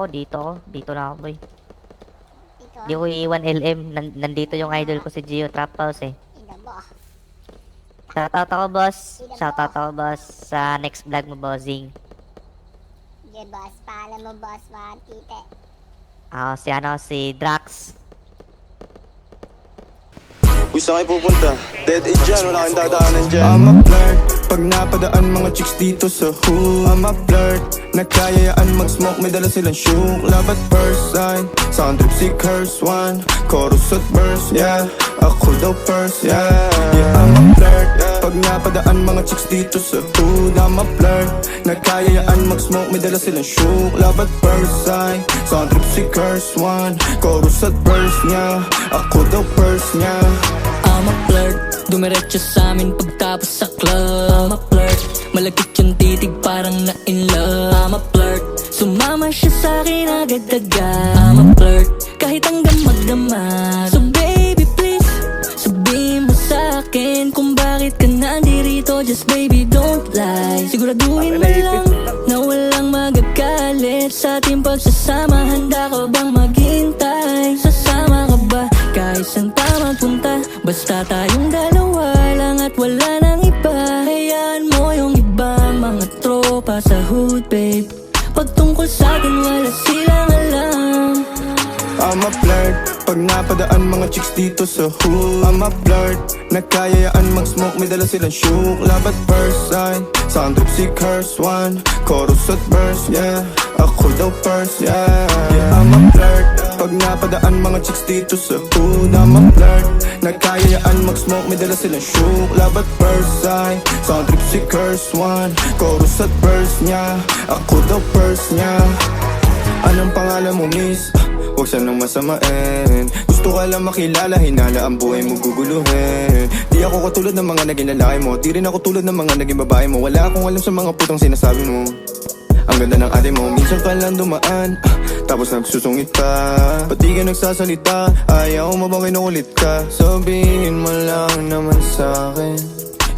Oh, dito ako. Dito na ako, boy. Ito, Di ko iiwan LM. Nandito yung idol ko si Gio Trap House eh. ina mo. Shoutout ako, boss. Shoutout ako, boss. Sa next vlog mo, bossing. Sige, boss. Paalam mo, boss. Mga tite. Si Drax. Kung saan kayo pupunta? Dead end dyan, wala kang dadaanan dyan. I'm a flirt, pag napadaan mga chicks dito sa hood. I'm a flirt, nagkayayaan mag-smoke, may dala silang shook. Love at first sight, sound trip si curse one. Chorus at verse, yeah, ako daw first, yeah. Yeah, I'm a flirt, pag napadaan mga chicks dito sa hood. I'm a flirt, nagkayayaan mag-smoke, may dala silang shook. Love at first sight, sound trip si curse one. Chorus at verse, yeah, ako daw first, yeah. I'm a flirt, dumiretso sa amin pagtapos sa club. I'm a flirt, malagkit yung titig parang na in love. I'm a flirt, sumama siya sa akin agad-agad. I'm a flirt, kahit hanggang magdamag. So baby please, sabihin mo sa akin kung bakit ka nandirito. Just baby don't lie, siguraduhin mo lang na walang magagalit sa ating pagsasama. Handa ka bang maghintay? Sasama ka ba kahit saan tayo magpunta? Basta tayong dalawa lang at wala nang iba. Hayaan mo yung ibang mga tropa sa hood, babe. Pagtungkol sa atin wala silang alam. I'm a flirt, pag napadaan mga chicks dito sa hood. I'm a flirt, nagkayayaan mag-smoke, may dala silang shook. Love at first sight, sound trip si curse one. Chorus at verse, yeah, ako daw first, yeah. Yeah, I'm a flirt, pag napadaan mga chicks dito sa hood. I'm a flirt, nagkayayaan mag-smoke, may dala silang shook. Love at first sight, sound trip si curse one. Chorus at verse, yeah, ako daw first, yeah. Anong pangalan mo, miss? Huwag sanang masamain. Gusto ka lang makilala, hinala ang buhay mo guguluhin. Di ako katulad ng mga naging lalaki mo, di rin ako tulad ng mga naging babae mo. Wala akong alam sa mga putang sinasabi mo. Ang ganda ng ate mo, minsan ka lang dumaan, tapos nagsusungit pa. Ba't di ka nagsasalita? Ayaw mo bang kinukulit ka? Sabihin mo lang naman sa'kin,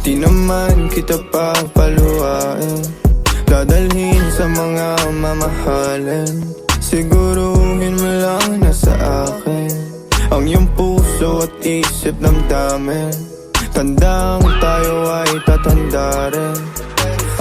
di naman kita papaluhain. Dadalhin sa mga mamahalin, siguruhin mo lang na sa akin ang iyong puso at isip damdamin. Tandang tayo ay tatanda rin.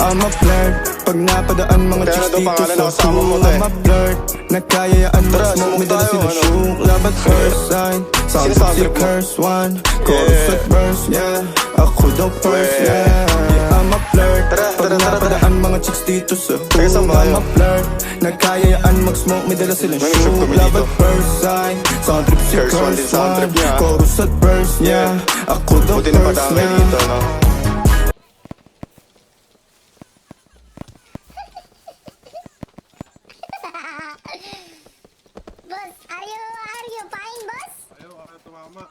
I'm a flirt, pag napadaan mga chicks dito sa hood. I'm a flirt, nagkayayaan mag-smoke, may dala silang shook. Love at first sight, sound trip si curse one. Chorus at verse, yeah, ako daw first, yeah. I'm a flirt, pag napadaan mga chicks dito sa hood. I'm a flirt, nagkayayaan mag-smoke, may dala silang shook. Love at first sight, sound trip si curse one. Chorus at verse, yeah, ako daw first, yeah. Boss, are you fine, boss? Ayaw, tumama.